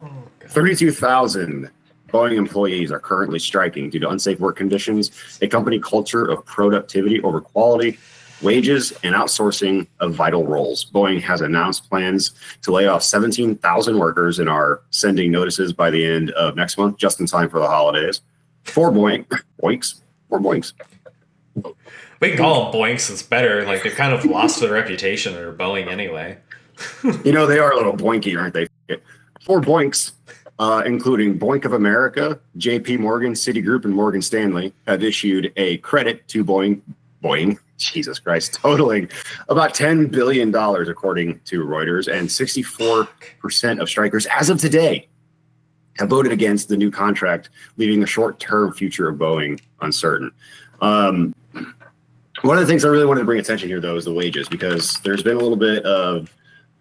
Oh, God. 32,000 Boeing employees are currently striking due to unsafe work conditions, a company culture of productivity over quality, wages, and outsourcing of vital roles. Boeing has announced plans to lay off 17,000 workers and are sending notices by the end of next month, just in time for the holidays. Four Boinks. Four Boinks. We can call them boinks. It's better. Like, they've kind of lost their reputation under Boeing anyway. You know, they are a little boinky, aren't they? Four Boinks, including Boink of America, JP Morgan, Citigroup, and Morgan Stanley, have issued a credit to Boeing, Jesus Christ, totaling about $10 billion, according to Reuters, and 64% of strikers, as of today, have voted against the new contract, leaving the short-term future of Boeing uncertain. One of the things I really wanted to bring attention here, though, is the wages, because there's been a little bit of,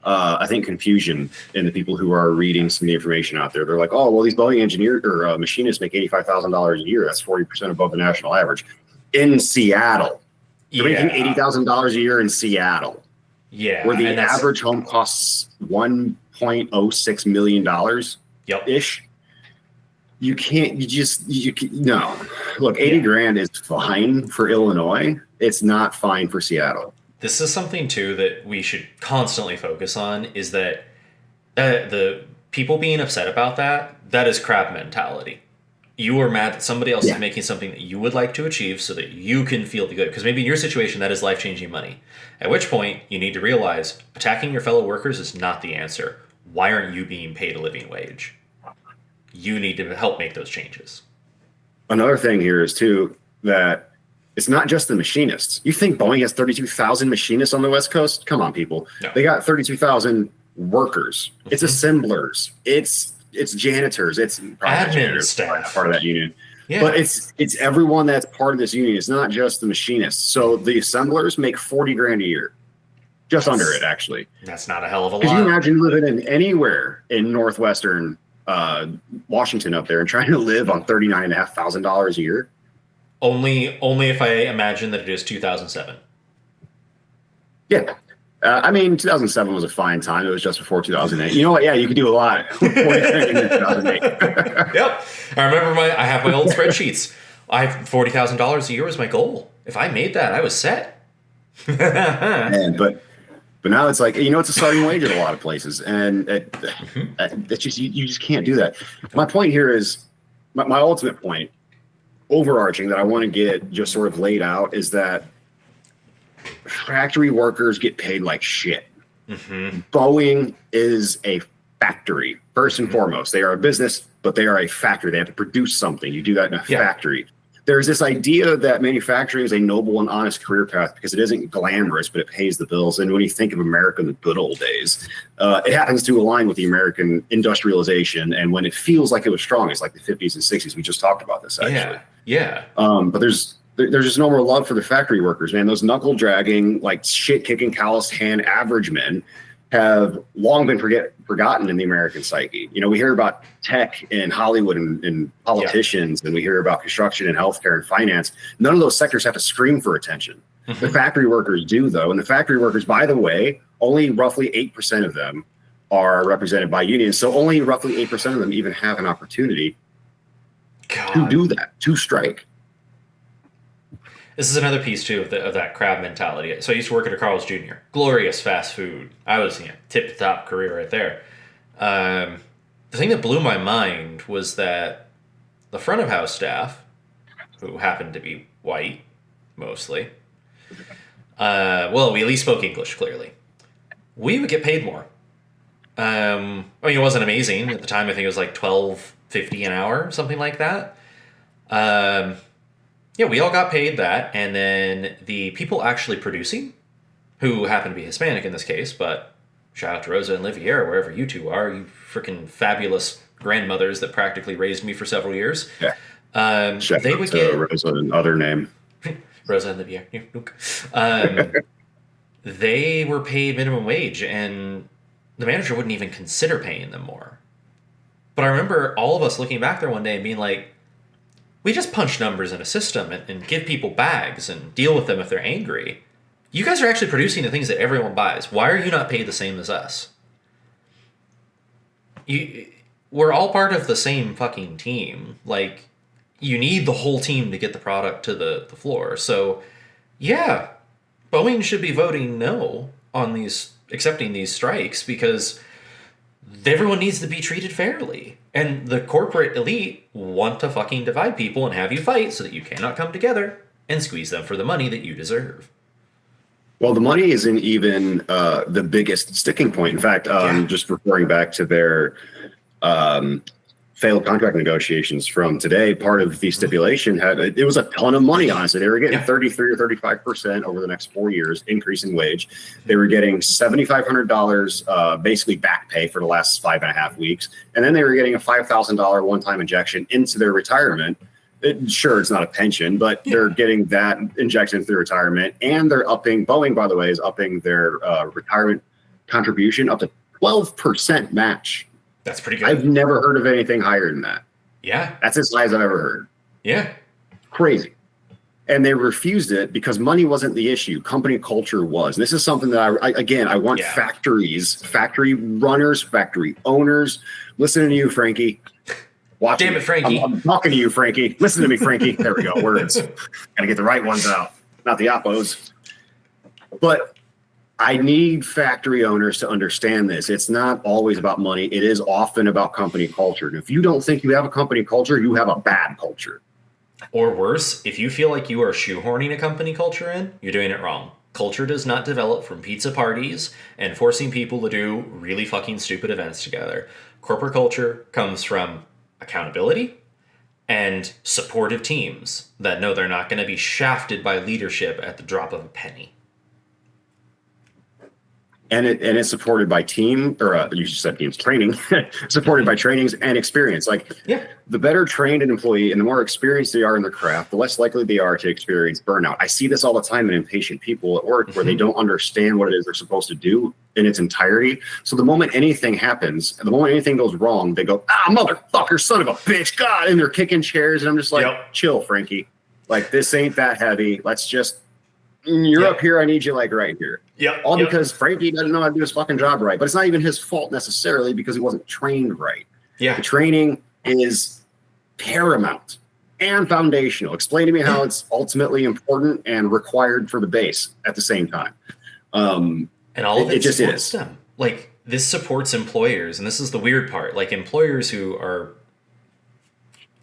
I think, confusion in the people who are reading some of the information out there. They're like, oh, well, these Boeing engineers or machinists make $85,000 a year. That's 40% above the national average. In Seattle, they're making $80,000 a year in Seattle. Yeah. Where the average home costs $1.06 million ish. You can't, no. Look, 80 grand is fine for Illinois. It's not fine for Seattle. This is something, too, that we should constantly focus on, is that the people being upset about that is crab mentality. You are mad that somebody else is making something that you would like to achieve so that you can feel the good. Because maybe in your situation, that is life-changing money. At which point, you need to realize attacking your fellow workers is not the answer. Why aren't you being paid a living wage? You need to help make those changes. Another thing here is, too, that it's not just the machinists. You think Boeing has 32,000 machinists on the West Coast? Come on, people. No. They got 32,000 workers. Mm-hmm. It's assemblers. It's janitors. It's admin staff. Part of that union. Yeah. But it's everyone that's part of this union. It's not just the machinists. So the assemblers make 40 grand a year. Just under it, actually. That's not a hell of a lot. Could you imagine living in anywhere in Northwestern Washington up there and trying to live on $39,500 a year? Only if I imagine that it is 2007. Yeah. I mean, 2007 was a fine time. It was just before 2008. You know what? Yeah, you could do a lot in 2008. Yep. I have my old spreadsheets. I have $40,000 a year was my goal. If I made that, I was set. Man, but now it's like, it's a starting wage at a lot of places. And it's just, you just can't do that. My point here is, my ultimate point, overarching, that I want to get just sort of laid out, is that factory workers get paid like shit. Mm-hmm. Boeing is a factory, first and foremost. They are a business, but they are a factory. They have to produce something. You do that in a factory. There's this idea that manufacturing is a noble and honest career path because it isn't glamorous, but it pays the bills. And when you think of America in the good old days, it happens to align with the American industrialization. And when it feels like it was strong, it's like the 50s and 60s. We just talked about this, actually. Yeah. But there's just no more love for the factory workers, man. Those knuckle dragging, like shit kicking, callous hand average men have long been forgotten in the American psyche. We hear about tech and Hollywood and politicians, and we hear about construction and healthcare and finance. None of those sectors have to scream for attention. Mm-hmm. The factory workers do, though. And the factory workers, by the way, only roughly 8% of them are represented by unions. So only roughly 8% of them even have an opportunity to do that, to strike. This is another piece, too, of that crab mentality. So I used to work at a Carl's Jr. Glorious fast food. I was tip-top career right there. The thing that blew my mind was that the front of house staff, who happened to be white, mostly, we at least spoke English, clearly. We would get paid more. It wasn't amazing. At the time, I think it was like $12.50 an hour, something like that. We all got paid that, and then the people actually producing, who happen to be Hispanic in this case, but shout out to Rosa and Liviera, wherever you two are, you freaking fabulous grandmothers that practically raised me for several years. Yeah. They would get Rosa and other name. Rosa and Liviera. They were paid minimum wage, and the manager wouldn't even consider paying them more. But I remember all of us looking back there one day and being like, we just punch numbers in a system and give people bags and deal with them if they're angry. You guys are actually producing the things that everyone buys. Why are you not paid the same as us? we're all part of the same fucking team. Like, you need the whole team to get the product to the floor. So, yeah, Boeing should be voting no on these, accepting these strikes because everyone needs to be treated fairly. And the corporate elite want to fucking divide people and have you fight so that you cannot come together and squeeze them for the money that you deserve. Well, the money isn't even the biggest sticking point. In fact, just referring back to their um, failed contract negotiations from today, part of the stipulation had it was a ton of money on it. So they were getting 33 or 35% over the next 4 years, increase in wage. They were getting $7,500 basically back pay for the last 5.5 weeks. And then they were getting a $5,000 one-time injection into their retirement. Sure, it's not a pension, but they're getting that injection into their retirement. And they're upping, Boeing, by the way, is upping their retirement contribution up to 12% match. That's pretty good. I've never heard of anything higher than that. Yeah. That's as high as I've ever heard. Yeah. Crazy. And they refused it because money wasn't the issue. Company culture was. And this is something that I want factories, factory runners, factory owners. Listening to you, Frankie. Damn it, Frankie. I'm talking to you, Frankie. Listen to me, Frankie. There we go. Words. Gotta get the right ones out, not the oppos. But I need factory owners to understand this. It's not always about money. It is often about company culture. And if you don't think you have a company culture, you have a bad culture. Or worse, if you feel like you are shoehorning a company culture in, you're doing it wrong. Culture does not develop from pizza parties and forcing people to do really fucking stupid events together. Corporate culture comes from accountability and supportive teams that know they're not going to be shafted by leadership at the drop of a penny. And it's supported by team, or you said teams, training, supported by trainings and experience. Like, the better trained an employee and the more experienced they are in their craft, the less likely they are to experience burnout. I see this all the time in impatient people at work where they don't understand what it is they're supposed to do in its entirety. So the moment anything happens, the moment anything goes wrong, they go, motherfucker, son of a bitch, God, and they're kicking chairs. And I'm just like, chill, Frankie. Like, this ain't that heavy. Let's just, you're up here. I need you like right here. All because Frankie doesn't know how to do his fucking job right. But it's not even his fault necessarily because he wasn't trained right. The training is paramount and foundational. Explain to me how it's ultimately important and required for the base at the same time. And all of it just supports is. them. Like, this supports employers. And this is the weird part. Like, employers who are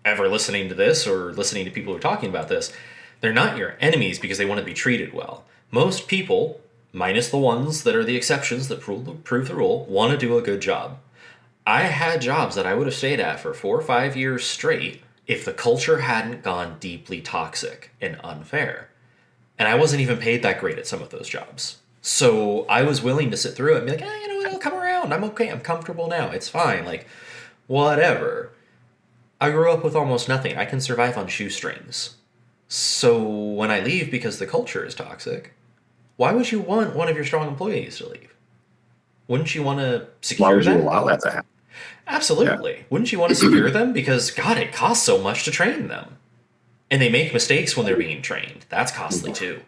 ever listening to this or listening to people who are talking about this, they're not your enemies because they want to be treated well. Most people, minus the ones that are the exceptions that prove the rule, want to do a good job. I had jobs that I would have stayed at for 4 or 5 years straight if the culture hadn't gone deeply toxic and unfair. And I wasn't even paid that great at some of those jobs. So I was willing to sit through it and be like, you know what, I'll come around. I'm okay. I'm comfortable now. It's fine. Like, whatever. I grew up with almost nothing. I can survive on shoestrings. So when I leave because the culture is toxic, why would you want one of your strong employees to leave? Wouldn't you want to secure them? Why would you allow that to happen? Absolutely. Wouldn't you want to secure them? Because, God, it costs so much to train them. And they make mistakes when they're being trained. That's costly too.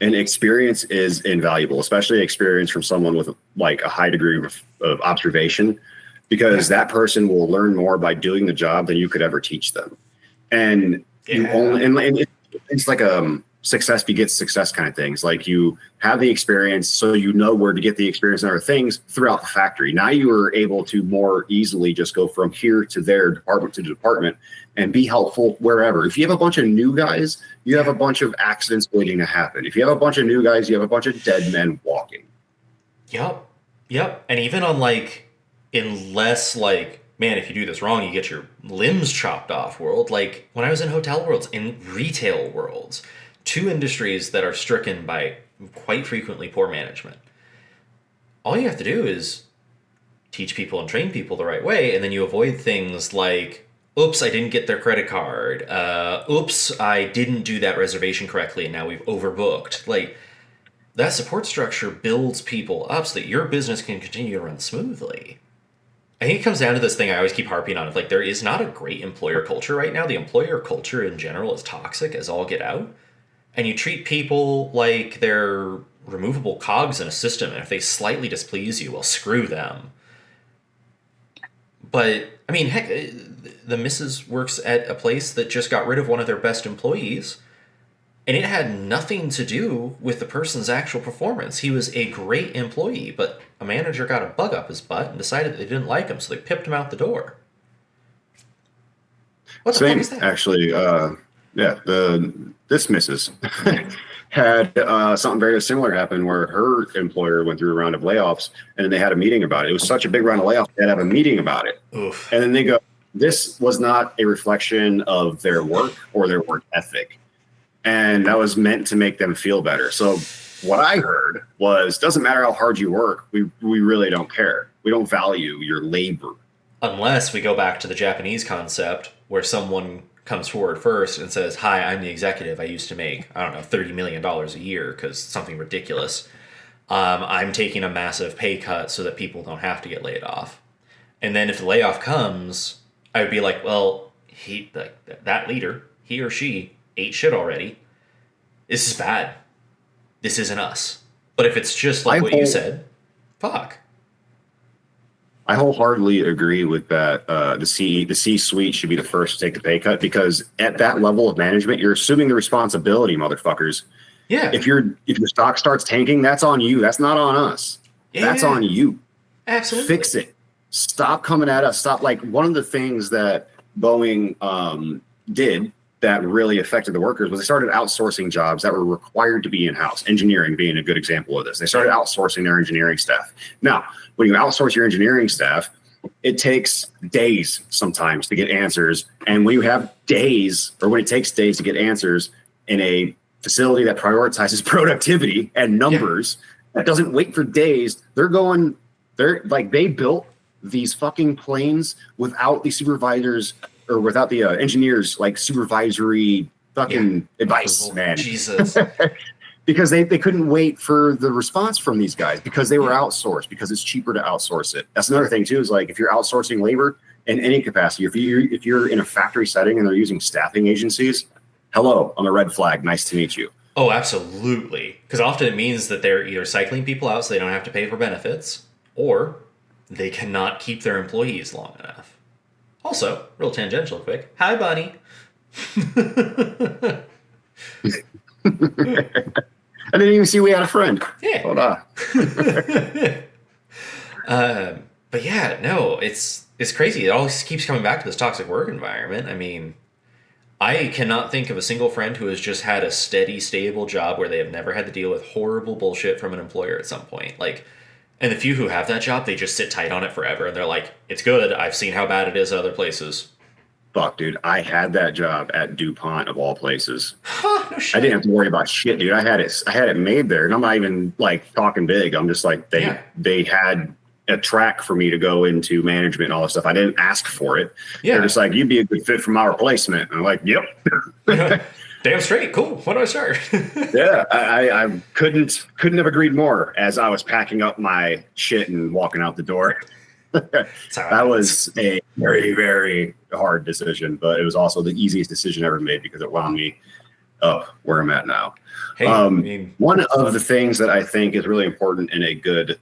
And experience is invaluable, especially experience from someone with like a high degree of observation, because that person will learn more by doing the job than you could ever teach them. And you only, and it's like success begets success kind of things. Like, you have the experience, so you know where to get the experience and other things throughout the factory. Now you are able to more easily just go from here to there, department to department, and be helpful wherever. If you have a bunch of new guys, you have a bunch of accidents waiting to happen. If you have a bunch of new guys, you have a bunch of dead men walking. Yep. And even on like, in less like, man, if you do this wrong, you get your limbs chopped off world. Like, when I was in hotel worlds, in retail worlds, 2 industries that are stricken by quite frequently poor management. All you have to do is teach people and train people the right way, and then you avoid things like, oops, I didn't get their credit card. Oops, I didn't do that reservation correctly, and now we've overbooked. Like, that support structure builds people up so that your business can continue to run smoothly. I think it comes down to this thing I always keep harping on. Like, there is not a great employer culture right now. The employer culture in general is toxic as all get out. And you treat people like they're removable cogs in a system. And if they slightly displease you, well, screw them. But I mean, heck, the missus works at a place that just got rid of one of their best employees, and it had nothing to do with the person's actual performance. He was a great employee, but a manager got a bug up his butt and decided they didn't like him, so they pipped him out the door. What the fuck is that? Actually, yeah, this missus had something very similar happen where her employer went through a round of layoffs, and then they had a meeting about it. It was such a big round of layoffs, they had to have a meeting about it. Oof. And then they go, this was not a reflection of their work or their work ethic. And that was meant to make them feel better. So what I heard was, doesn't matter how hard you work, we really don't care. We don't value your labor. Unless we go back to the Japanese concept where someone comes forward first and says, hi, I'm the executive. I used to make, I don't know, $30 million a year because something ridiculous. I'm taking a massive pay cut so that people don't have to get laid off. And then if the layoff comes, I would be like, well, that leader, he or she ate shit already. This is bad. This isn't us. But if it's just like what you said, fuck. I wholeheartedly agree with that. The C-suite should be the first to take the pay cut, because at that level of management, you're assuming the responsibility, motherfuckers. Yeah. If your stock starts tanking, that's on you. That's not on us. Yeah. That's on you. Absolutely. Fix it. Stop coming at us. Stop. Like, one of the things that Boeing did that really affected the workers was they started outsourcing jobs that were required to be in-house, engineering being a good example of this. They started outsourcing their engineering staff. Now, when you outsource your engineering staff, it takes days sometimes to get answers. And when you have days, or when it takes days to get answers in a facility that prioritizes productivity and numbers, that doesn't wait for days, they built these fucking planes without the supervisors or without the engineers, like, supervisory fucking advice, man. Jesus. Because they couldn't wait for the response from these guys, because they were outsourced, because it's cheaper to outsource it. That's another thing too, is like, if you're outsourcing labor in any capacity, if you're in a factory setting and they're using staffing agencies, hello, I'm a red flag. Nice to meet you. Oh, absolutely. Because often it means that they're either cycling people out so they don't have to pay for benefits, or they cannot keep their employees long enough. Also, real tangential quick. Hi, Bunny. I didn't even see we had a friend. Yeah. Hold on. But yeah, no, it's crazy. It always keeps coming back to this toxic work environment. I mean, I cannot think of a single friend who has just had a steady, stable job where they have never had to deal with horrible bullshit from an employer at some point. Like, and the few who have that job, they just sit tight on it forever. And they're like, it's good. I've seen how bad it is at other places. Fuck, dude. I had that job at DuPont, of all places. No shit. I didn't have to worry about shit, dude. I had it made there. And I'm not even, like, talking big. I'm just like, they had a track for me to go into management and all this stuff. I didn't ask for it. Yeah. They're just like, you'd be a good fit for my replacement. And I'm like, yep. Damn straight. Cool. When do I start? Yeah, I couldn't have agreed more as I was packing up my shit and walking out the door. That was a very, very hard decision, but it was also the easiest decision ever made, because it wound me up where I'm at now. Hey, one of the things that I think is really important in a good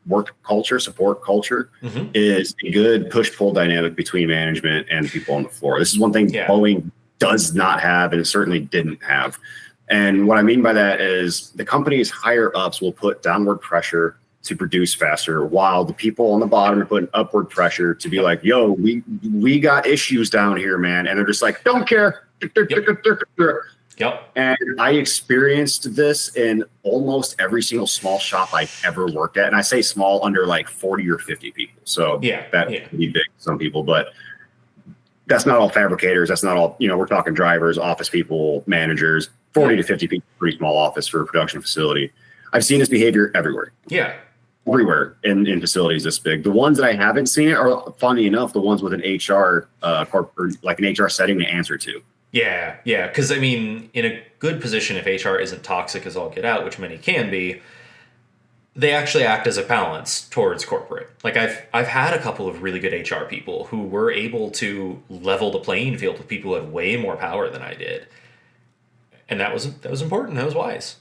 work culture, support culture, is a good push-pull dynamic between management and people on the floor. This is one thing Boeing does not have, and it certainly didn't have. And what I mean by that is the company's higher ups will put downward pressure to produce faster, while the people on the bottom are putting upward pressure to be like, yo, we got issues down here, man. And they're just like, don't care. Yep. And I experienced this in almost every single small shop I've ever worked at. And I say small, under like 40 or 50 people. So that can be big to some people, but that's not all fabricators. That's not all, we're talking drivers, office people, managers. 40 to 50 people, pretty small office for a production facility. I've seen this behavior everywhere. Yeah. Everywhere in facilities this big. The ones that I haven't seen it are, funny enough, the ones with an HR or like an HR setting to answer to. Yeah. Because, I mean, in a good position, if HR isn't toxic as all get out, which many can be, they actually act as a balance towards corporate. Like, I've had a couple of really good HR people who were able to level the playing field with people who had way more power than I did. And that was important. That was wise.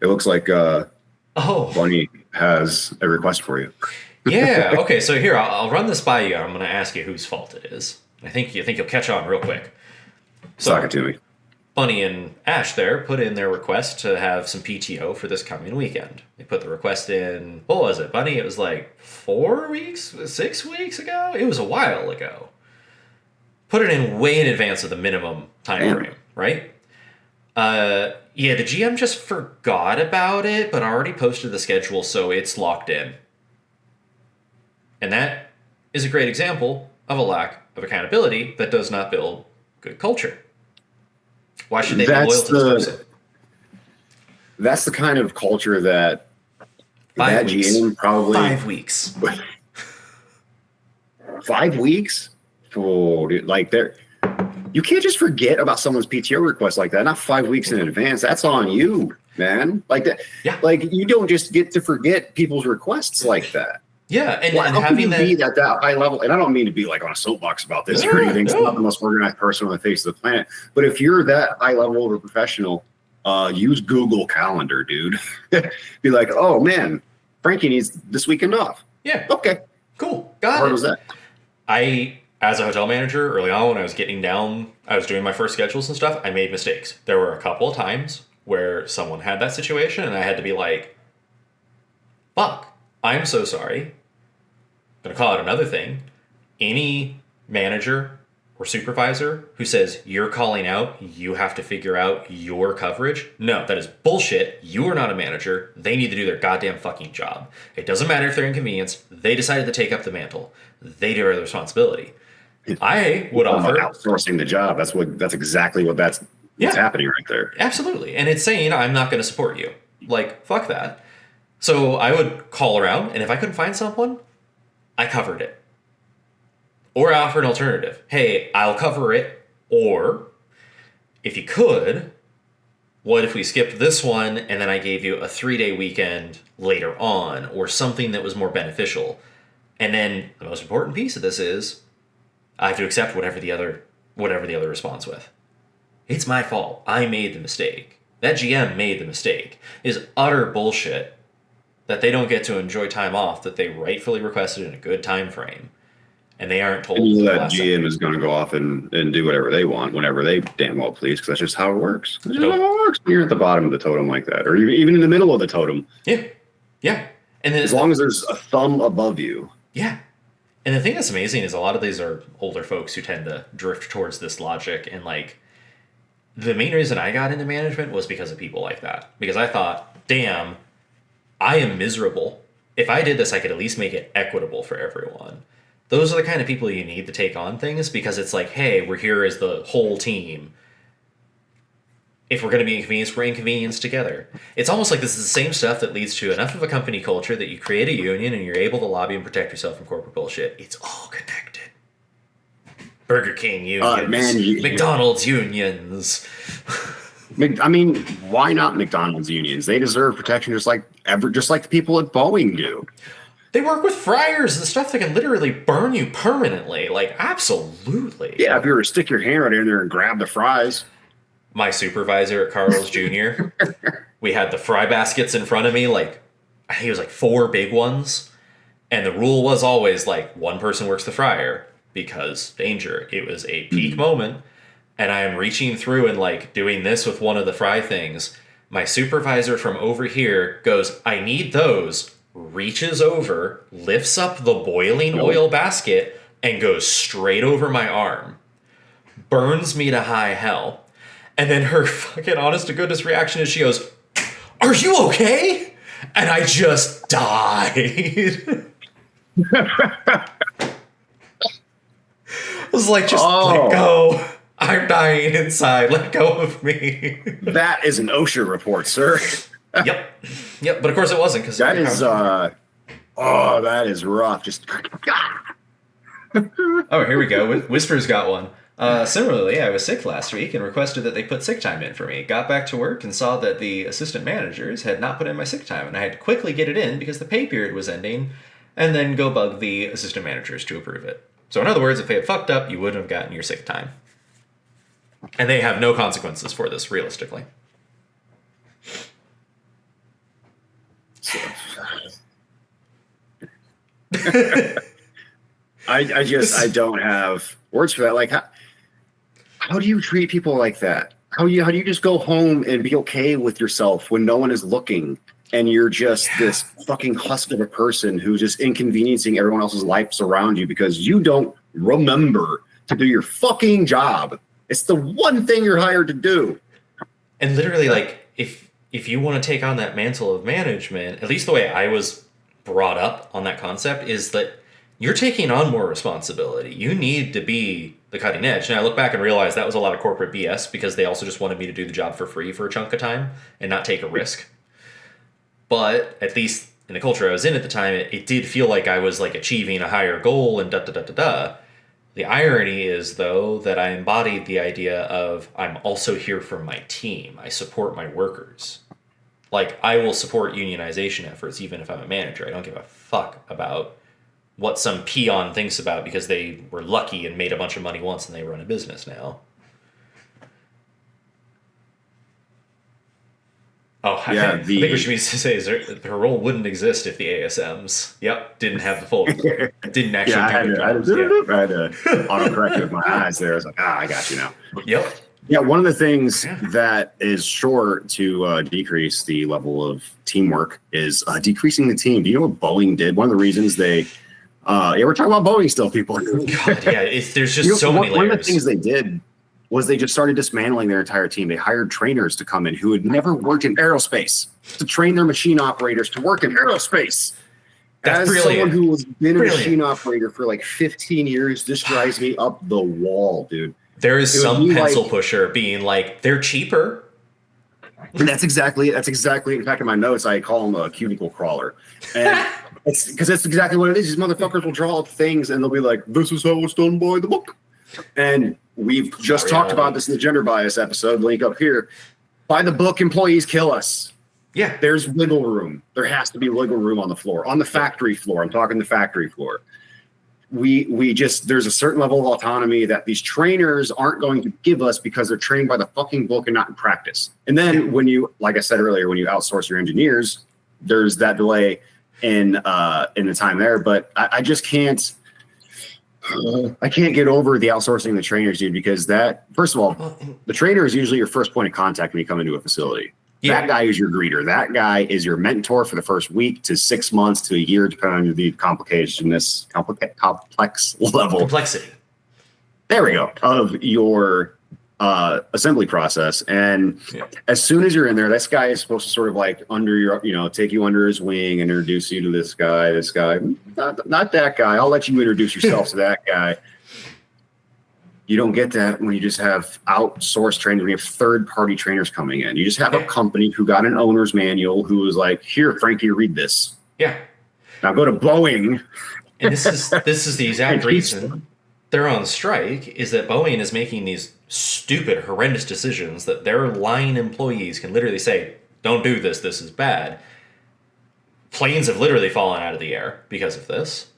It looks like Bunny has a request for you. Yeah. Okay. So here, I'll run this by you. I'm going to ask you whose fault it is. I think you'll catch on real quick. So, Talk it to me. Bunny and Ash there put in their request to have some PTO for this coming weekend. They put the request in, what was it, Bunny? It was like 4 weeks, 6 weeks ago? It was a while ago. Put it in way in advance of the minimum time frame, right? Yeah, the GM just forgot about it, but already posted the schedule, so it's locked in. And that is a great example of a lack of accountability that does not build good culture. Why should they be loyal to this person? That's the kind of culture that 5 weeks. GM probably 5 weeks. 5 weeks? Oh, dude, like you can't just forget about someone's PTO request like that. Not 5 weeks in advance. That's on you, man. Like that. Yeah. Like you don't just get to forget people's requests like that. Yeah, and how having can you be at that high level? And I don't mean to be like on a soapbox about this or anything. I'm not the most organized person on the face of the planet. But if you're that high level of a professional, use Google Calendar, dude. Be like, oh man, Frankie needs this weekend off. Yeah. Okay. Cool. Got it. How hard was that? As a hotel manager, early on when I was doing my first schedules and stuff, I made mistakes. There were a couple of times where someone had that situation and I had to be like, fuck, I'm so sorry. I'm going to call out another thing. Any manager or supervisor who says you're calling out, you have to figure out your coverage. No, that is bullshit. You are not a manager. They need to do their goddamn fucking job. It doesn't matter if they're inconvenienced. They decided to take up the mantle. They do the responsibility. I would offer outsourcing the job. That's exactly what's happening right there. Absolutely. And it's saying I'm not going to support you. Like, fuck that. So I would call around, and if I couldn't find someone, I covered it. Or I offer an alternative. Hey, I'll cover it. Or, if you could, what if we skipped this one and then I gave you a 3-day weekend later on, or something that was more beneficial? And then the most important piece of this is I have to accept whatever the other responds with. It's my fault. I made the mistake. That GM made the mistake. It is utter bullshit that they don't get to enjoy time off that they rightfully requested in a good time frame. And they aren't told. And that GM is going to go off and do whatever they want whenever they damn well please, because that's just how it works. That's just how it works when you're at the bottom of the totem like that, or even in the middle of the totem. Yeah. Yeah. And then as long as there's a thumb above you. Yeah. And the thing that's amazing is a lot of these are older folks who tend to drift towards this logic. And like, the main reason I got into management was because of people like that. Because I thought, damn, I am miserable. If I did this, I could at least make it equitable for everyone. Those are the kind of people you need to take on things, because it's like, hey, we're here as the whole team. If we're going to be inconvenienced, we're inconvenienced together. It's almost like this is the same stuff that leads to enough of a company culture that you create a union and you're able to lobby and protect yourself from corporate bullshit. It's all connected. Burger King unions, McDonald's unions. I mean, why not McDonald's unions? They deserve protection just like the people at Boeing do. They work with fryers and stuff that can literally burn you permanently. Like, absolutely. Yeah, if you were to stick your hand right in there and grab the fries. My supervisor at Carl's Jr., we had the fry baskets in front of me. Like, I think it was like 4 big ones. And the rule was always like, one person works the fryer because danger. It was a peak moment. And I am reaching through and like doing this with one of the fry things. My supervisor from over here goes, I need those. Reaches over, lifts up the boiling oil basket, and goes straight over my arm. Burns me to high hell. And then her fucking honest to goodness reaction is she goes, are you okay? And I just died. I was like, just let go. I'm dying inside. Let go of me. That is an OSHA report, sir. Yep. But of course it wasn't, because that is that is rough. Just oh, here we go. Whisper's got one. Similarly, I was sick last week and requested that they put sick time in for me. Got back to work and saw that the assistant managers had not put in my sick time, and I had to quickly get it in because the pay period was ending, and then go bug the assistant managers to approve it. So in other words, if they had fucked up, you wouldn't have gotten your sick time. And they have no consequences for this, realistically. I don't have words for that. Like, how do you treat people like that? How do you just go home and be okay with yourself when no one is looking and you're just this fucking husk of a person who's just inconveniencing everyone else's lives around you because you don't remember to do your fucking job. It's the one thing you're hired to do. And literally, like, if you want to take on that mantle of management, at least the way I was brought up on that concept, is that you're taking on more responsibility. You need to be the cutting edge. And I look back and realize that was a lot of corporate BS because they also just wanted me to do the job for free for a chunk of time and not take a risk. But at least in the culture I was in at the time, it did feel like I was like achieving a higher goal and da-da-da-da-da. The irony is, though, that I embodied the idea of I'm also here for my team. I support my workers. Like, I will support unionization efforts even if I'm a manager. I don't give a fuck about what some peon thinks about because they were lucky and made a bunch of money once and they run a business now. Oh, yeah, I think what she means to say is her role wouldn't exist if the ASMs, didn't have the full, didn't actually I had to autocorrect it with my eyes there. I was like, I got you now. Yep. Yeah, one of the things that is sure to decrease the level of teamwork is decreasing the team. Do you know what Boeing did? One of the reasons we're talking about Boeing still, people. God, there's just so many layers. One of the things they did was they just started dismantling their entire team. They hired trainers to come in who had never worked in aerospace to train their machine operators to work in aerospace. That's As brilliant. someone who has been a machine operator for like 15 years, this drives me up the wall, dude. There is some pencil pusher being like, they're cheaper. And that's exactly, in fact, in my notes, I call him a cuticle crawler. And it's because that's exactly what it is. These motherfuckers will draw up things and they'll be like, this is how it's done by the book. And we've just talked about this in the gender bias episode, link up here. By the book, employees kill us. Yeah. There's wiggle room. There has to be wiggle room on the floor, on the factory floor. I'm talking the factory floor. There's a certain level of autonomy that these trainers aren't going to give us because they're trained by the fucking book and not in practice. And then when you, like I said earlier, when you outsource your engineers, there's that delay in the time there. But I just can't. I can't get over the outsourcing the trainers, dude, because that, first of all, the trainer is usually your first point of contact when you come into a facility. Yeah. That guy is your greeter. That guy is your mentor for the first week to 6 months to a year, depending on the complex level. Complexity. There we go. Of your assembly process. And as soon as you're in there, this guy is supposed to sort of like take you under his wing and introduce you to this guy, not that guy. I'll let you introduce yourself to that guy. You don't get that when you just have outsourced trainers, when you have third-party trainers coming in. You just have a company who got an owner's manual who was like, here, Frankie, read this. Yeah. Now go to Boeing. And this is the exact reason they're on strike, is that Boeing is making these stupid, horrendous decisions that their line employees can literally say, don't do this, this is bad. Planes have literally fallen out of the air because of this.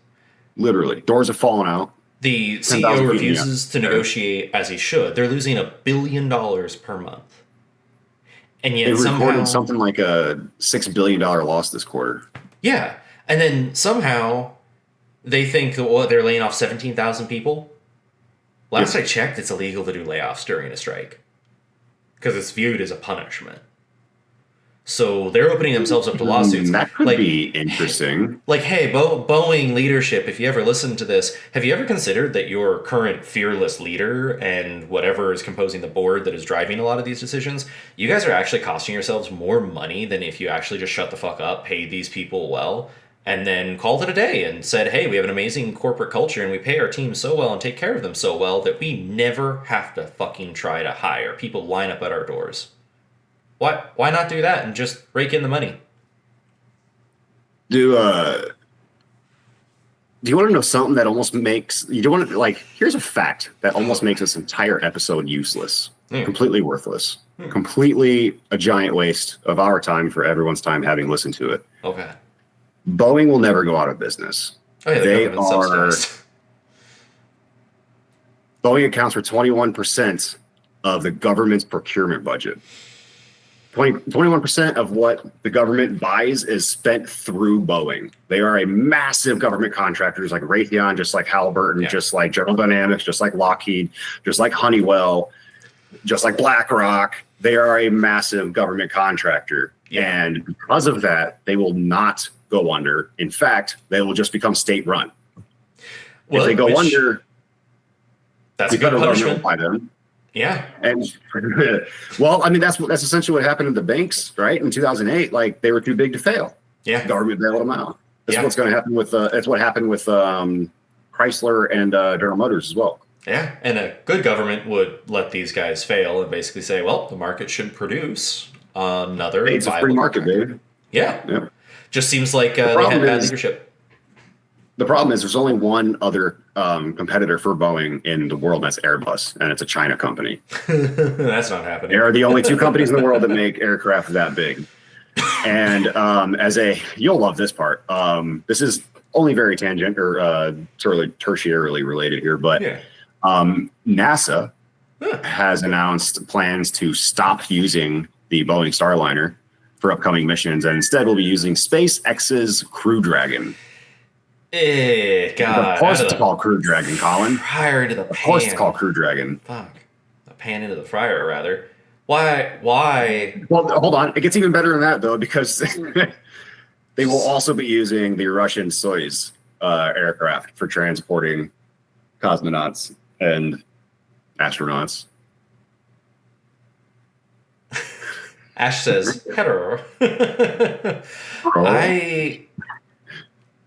Literally. Doors have fallen out. The CEO refuses to negotiate as he should. They're losing $1 billion per month. And yet they recorded something like a $6 billion loss this quarter. Yeah. And then somehow they think that they're laying off 17,000 people. Last I checked, it's illegal to do layoffs during a strike because it's viewed as a punishment. So they're opening themselves up to lawsuits. That could be interesting. Like, hey, Boeing leadership, if you ever listen to this, have you ever considered that your current fearless leader and whatever is composing the board that is driving a lot of these decisions, you guys are actually costing yourselves more money than if you actually just shut the fuck up, paid these people well, and then called it a day and said, hey, we have an amazing corporate culture and we pay our team so well and take care of them so well that we never have to fucking try to hire. People line up at our doors. Why not do that and just rake in the money? Do you want to know something that almost makes you don't want to here's a fact that almost makes this entire episode useless, completely worthless, completely a giant waste of our time for everyone's time having listened to it. Okay. Boeing will never go out of business. Oh, yeah, Boeing accounts for 21% of the government's procurement budget. 21% of what the government buys is spent through Boeing. They are a massive government contractor, just like Raytheon, just like Halliburton, just like General Dynamics, just like Lockheed, just like Honeywell, just like BlackRock. They are a massive government contractor. Yeah. And because of that, they will not go under. In fact, they will just become state-run. Well, if they go under, that's a good punishment. By them. Yeah. And well, I mean, that's essentially what happened to the banks, right? In 2008, like they were too big to fail. Yeah. The government bailed them out. That's what's going to happen with, that's what happened with Chrysler and General Motors as well. Yeah. And a good government would let these guys fail and basically say, well, the market should produce another. It's a free market, baby. Yeah. Just seems like they had bad leadership. The problem is there's only one other competitor for Boeing in the world, and that's Airbus, and it's a China company. That's not happening. They are the only two companies in the world that make aircraft that big. And you'll love this part. This is only very tangent or sort of tertiarily related here, but NASA has announced plans to stop using the Boeing Starliner for upcoming missions, and instead will be using SpaceX's Crew Dragon. God. Of course it's called Crew Dragon, Colin. Fryer into the pan. Of course it's called Crew Dragon. Fuck. The pan into the fryer, rather. Why? Well, hold on. It gets even better than that, though, because they will also be using the Russian Soyuz aircraft for transporting cosmonauts and astronauts. Ash says, "Hello."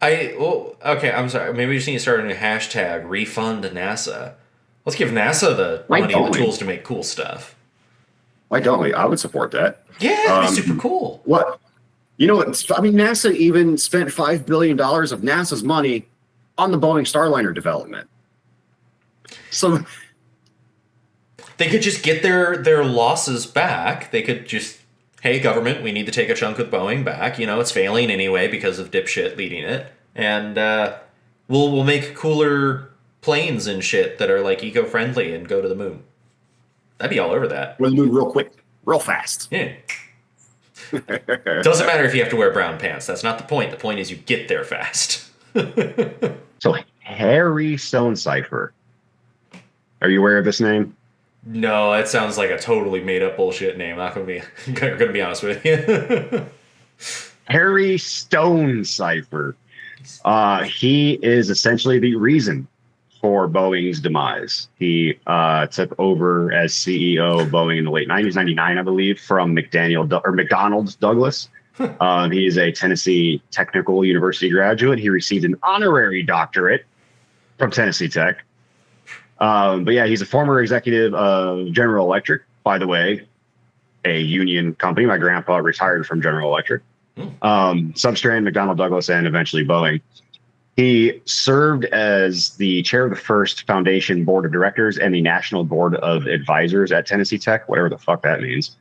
Okay, I'm sorry. Maybe we just need to start a new hashtag, refund NASA. Let's give NASA the money and the tools to make cool stuff. Why don't we? I would support that. Yeah, that'd be super cool. What? You know what? I mean, NASA even spent $5 billion of NASA's money on the Boeing Starliner development. So they could just get their losses back. They could just, hey, government, we need to take a chunk of Boeing back. You know, it's failing anyway because of dipshit leading it. And we'll make cooler planes and shit that are like eco-friendly and go to the moon. I'd be all over that. Go to the moon real quick, real fast. Yeah. Doesn't matter if you have to wear brown pants. That's not the point. The point is you get there fast. So Harry Stonecipher. Are you aware of this name? No, it sounds like a totally made up bullshit name. I'm not gonna be honest with you. Harry Stonecipher. He is essentially the reason for Boeing's demise. He took over as CEO of Boeing in the late 90s, 99, I believe, from McDonald Douglas. He is a Tennessee Technical University graduate. He received an honorary doctorate from Tennessee Tech. But yeah, he's a former executive of General Electric, by the way, a union company. My grandpa retired from General Electric. Substrand, McDonnell Douglas, and eventually Boeing. He served as the chair of the First Foundation Board of Directors and the National Board of Advisors at Tennessee Tech, whatever the fuck that means.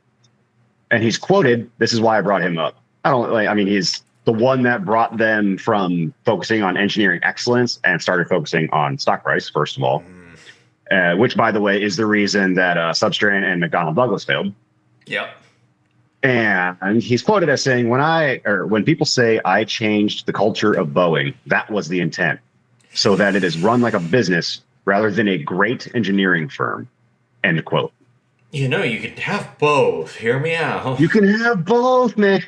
And he's quoted, this is why I brought him up. He's the one that brought them from focusing on engineering excellence and started focusing on stock price, first of all, which, by the way, is the reason that Substrand and McDonnell Douglas failed. Yep. And he's quoted as saying, when people say I changed the culture of Boeing, that was the intent, so that it is run like a business rather than a great engineering firm. End quote. You know, you can have both. Hear me out. You can have both, man.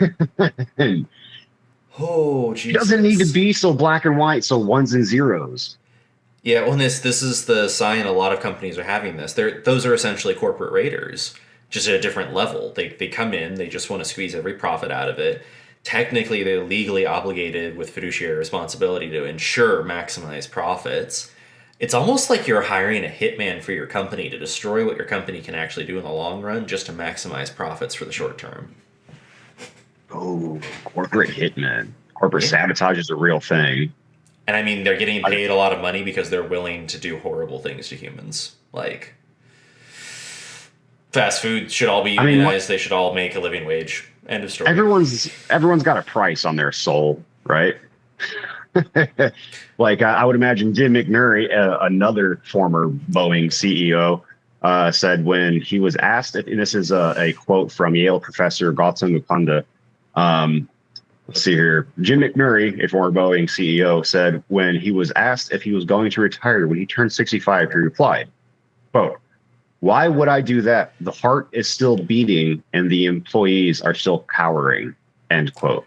Oh, Jesus. It doesn't need to be so black and white, so ones and zeros. Yeah, well, this is the sign a lot of companies are having this. Those are essentially corporate raiders. Just at a different level. They come in, they just want to squeeze every profit out of it. Technically, they're legally obligated with fiduciary responsibility to ensure maximize profits. It's almost like you're hiring a hitman for your company to destroy what your company can actually do in the long run just to maximize profits for the short term. Oh, corporate hitman. Corporate sabotage is a real thing. And I mean, they're getting paid a lot of money because they're willing to do horrible things to humans. Like, fast food should all be unionized. They should all make a living wage. End of story. Everyone's got a price on their soul, right? Like I would imagine Jim McNary, another former Boeing CEO, said when he was asked, and this is a quote from Yale professor Gautam Mukunda. Let's see here. Jim McMurray, a former Boeing CEO, said when he was asked if he was going to retire when he turned 65, he replied, quote, "Why would I do that? The heart is still beating and the employees are still cowering," end quote.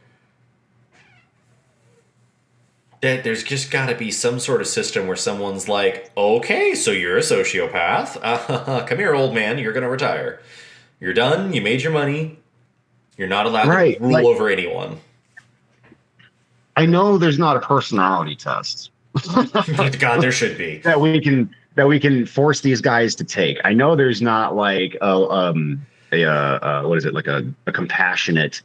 There's just got to be some sort of system where someone's like, okay, so you're a sociopath. Come here, old man. You're going to retire. You're done. You made your money. You're not allowed to rule over anyone. I know there's not a personality test. God, there should be. that we can force these guys to take. I know there's not like what is it, like a compassionate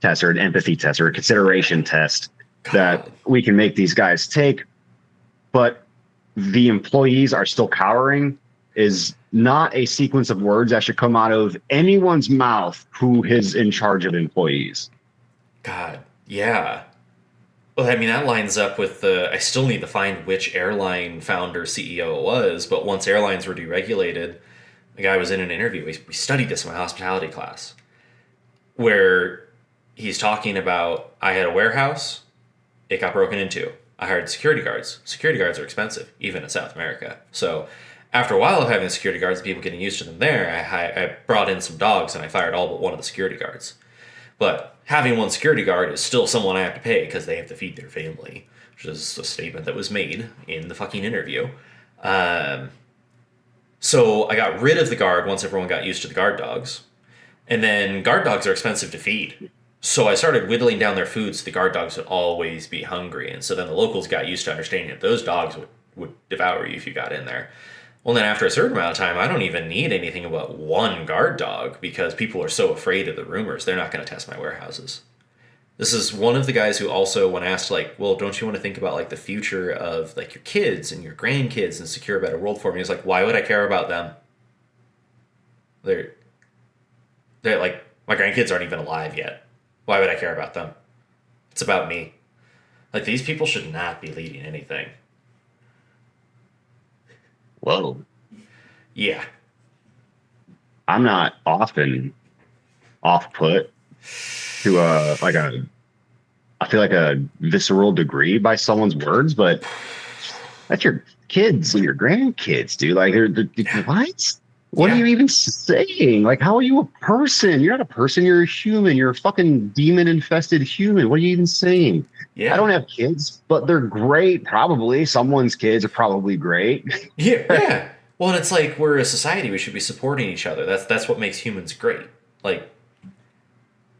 test or an empathy test or a consideration test that we can make these guys take, but the employees are still cowering is not a sequence of words that should come out of anyone's mouth who is in charge of employees. God, yeah. Well, I mean, that lines up with I still need to find which airline founder CEO it was, but once airlines were deregulated, the guy was in an interview. We studied this in my hospitality class, where he's talking about, I had a warehouse. It got broken into. I hired security guards. Security guards are expensive, even in South America. So after a while of having security guards and people getting used to them there, I brought in some dogs and I fired all but one of the security guards. But having one security guard is still someone I have to pay because they have to feed their family, which is a statement that was made in the fucking interview. So I got rid of the guard once everyone got used to the guard dogs. And then guard dogs are expensive to feed. So I started whittling down their food so the guard dogs would always be hungry. And so then the locals got used to understanding that those dogs would devour you if you got in there. Well, then after a certain amount of time, I don't even need anything about one guard dog because people are so afraid of the rumors, they're not going to test my warehouses. This is one of the guys who also, when asked, like, well, don't you want to think about, like, the future of, like, your kids and your grandkids and secure a better world for me? He's like, why would I care about them? They're like, my grandkids aren't even alive yet. Why would I care about them? It's about me. Like, these people should not be leading anything. Whoa. Yeah. I'm not often off-put to I feel like a visceral degree by someone's words, but that's your kids and your grandkids, dude. Like, they're what? What are you even saying? Like, how are you a person? You're not a person. You're a human. You're a fucking demon-infested human. What are you even saying? Yeah. I don't have kids, but they're great. Probably. Someone's kids are probably great. Yeah. Well, and it's like, we're a society. We should be supporting each other. That's what makes humans great. Like,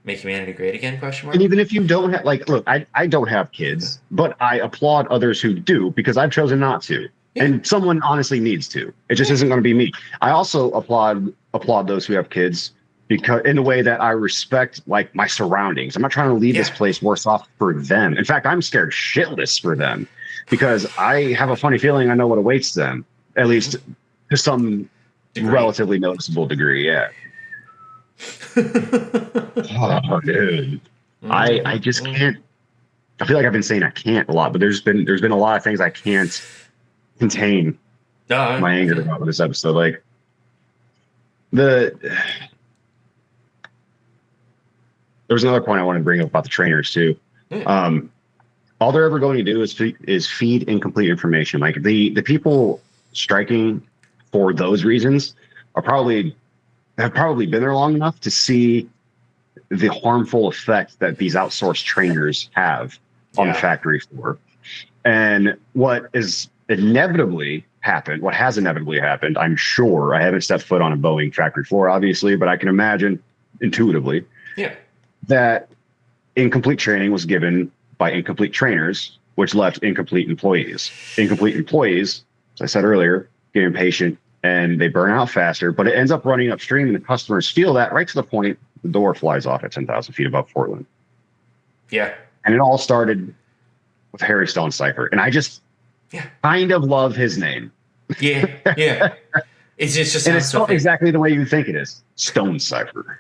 make humanity great again, question mark? And even if you don't have, like, look, I don't have kids, but I applaud others who do because I've chosen not to. Yeah. And someone honestly needs to. It just isn't going to be me. I also applaud those who have kids because in a way that I respect, like, my surroundings. I'm not trying to leave this place worse off for them. In fact, I'm scared shitless for them because I have a funny feeling I know what awaits them, at least to some relatively noticeable degree. Yeah. Oh, dude. I just can't. I feel like I've been saying I can't a lot, but there's been a lot of things I can't contain my anger about with this episode. Like there was another point I wanted to bring up about the trainers too. All they're ever going to do is feed incomplete information. Like the people striking for those reasons have probably been there long enough to see the harmful effect that these outsourced trainers have on the factory floor. And what has inevitably happened, I'm sure, I haven't stepped foot on a Boeing factory floor, obviously, but I can imagine intuitively that incomplete training was given by incomplete trainers, which left incomplete employees. Incomplete employees, as I said earlier, get impatient and they burn out faster, but it ends up running upstream and the customers feel that right to the point the door flies off at 10,000 feet above Portland. Yeah. And it all started with Harry Stone Cipher. And I just kind of love his name. Yeah. It's just and it's spelled exactly the way you think it is. Stone Cipher.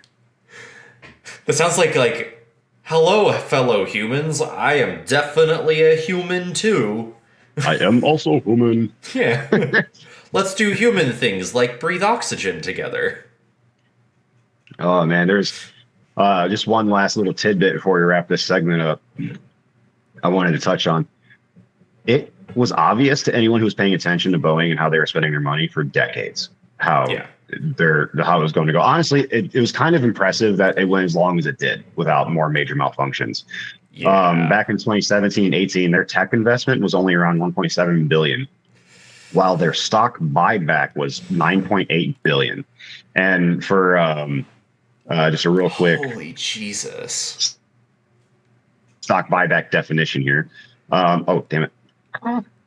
That sounds like, hello, fellow humans. I am definitely a human too. I am also human. Yeah. Let's do human things like breathe oxygen together. Oh man, there's just one last little tidbit before we wrap this segment up. I wanted to touch on. It was obvious to anyone who was paying attention to Boeing and how they were spending their money for decades, how it was going to go. Honestly, it was kind of impressive that it went as long as it did without more major malfunctions. Yeah. Back in 2017 and 18, their tech investment was only around 1.7 billion, while their stock buyback was 9.8 billion. And for just a real quick, holy Jesus, stock buyback definition here. Oh damn it!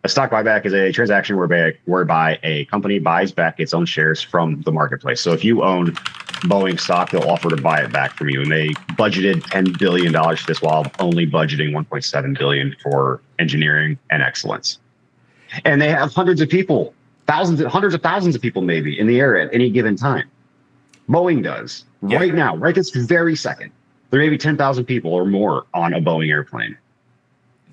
A stock buyback is a transaction whereby a company buys back its own shares from the marketplace. So if you own Boeing stock, they'll offer to buy it back from you. And they budgeted $10 billion for this while only budgeting $1.7 billion for engineering and excellence. And they have hundreds of people, hundreds of thousands of people maybe in the air at any given time. Boeing does right now, right this very second. There may be 10,000 people or more on a Boeing airplane.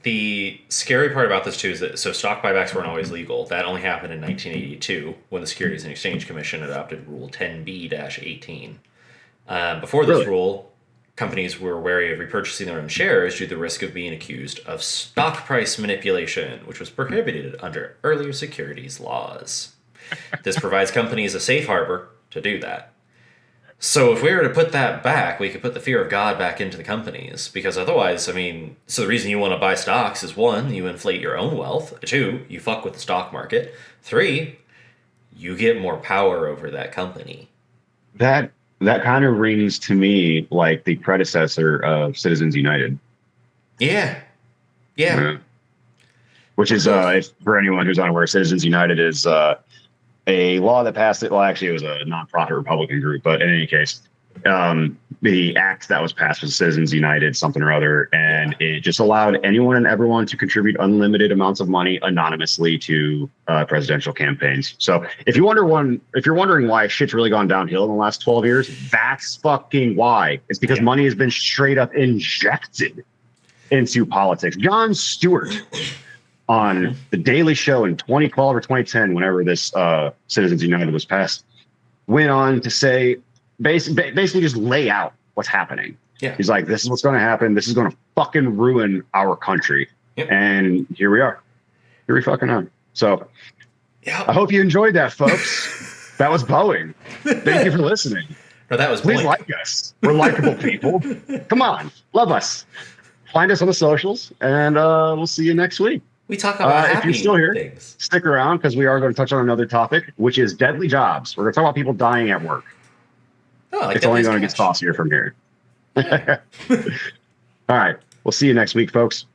The scary part about this too is that stock buybacks weren't always legal. That only happened in 1982 when the Securities and Exchange Commission adopted Rule 10b-18. Before this rule, companies were wary of repurchasing their own shares due to the risk of being accused of stock price manipulation, which was prohibited under earlier securities laws. This provides companies a safe harbor to do that. So if we were to put that back, we could put the fear of God back into the companies, because otherwise, I mean, so the reason you want to buy stocks is 1, you inflate your own wealth. 2, you fuck with the stock market. 3, you get more power over that company. That kind of rings to me like the predecessor of Citizens United. Yeah. Which is, for anyone who's unaware, Citizens United is a law that passed it. Well, actually, it was a nonprofit Republican group, but in any case, the act that was passed was Citizens United, something or other, and it just allowed anyone and everyone to contribute unlimited amounts of money anonymously to presidential campaigns. So, if you're wondering why shit's really gone downhill in the last 12 years, that's fucking why. It's because money has been straight up injected into politics. Jon Stewart, on The Daily Show in 2012 or 2010, whenever this Citizens United was passed, went on to say, basically just lay out what's happening. Yeah. He's like, this is what's going to happen. This is going to fucking ruin our country. Yep. And here we are. Here we fucking are. So I hope you enjoyed that, folks. That was Boeing. Thank you for listening. No, that was Please like us. We're likable people. Come on. Love us. Find us on the socials, and we'll see you next week. We talk about if you're still here, things. Stick around, because we are going to touch on another topic, which is deadly jobs. We're going to talk about people dying at work. Oh, it's only going to get saucier from here. All right. We'll see you next week, folks.